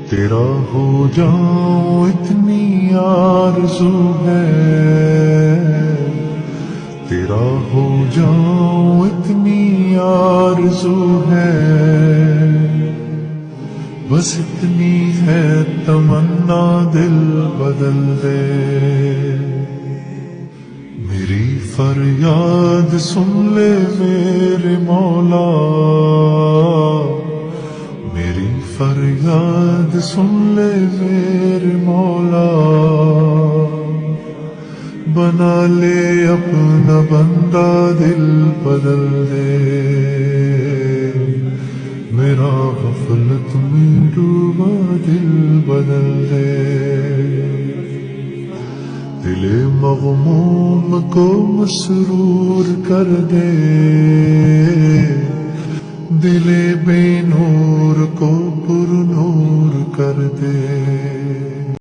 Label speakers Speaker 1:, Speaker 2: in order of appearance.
Speaker 1: تیرا ہو جاؤں اتنی آرزو ہے، تیرا ہو جاؤں اتنی آرزو ہے، بس اتنی ہے تمنا دل بدل دے، میری فریاد سن لے میرے مولا، میری فریاد سن لے میرے مولا، بنا لے اپنا بندہ دل بدل دے، میرا غفلت میں ڈوبا دل بدل دے، دل مغموم کو مسرور کر دے، دل بے نور کو پر نور کر دے۔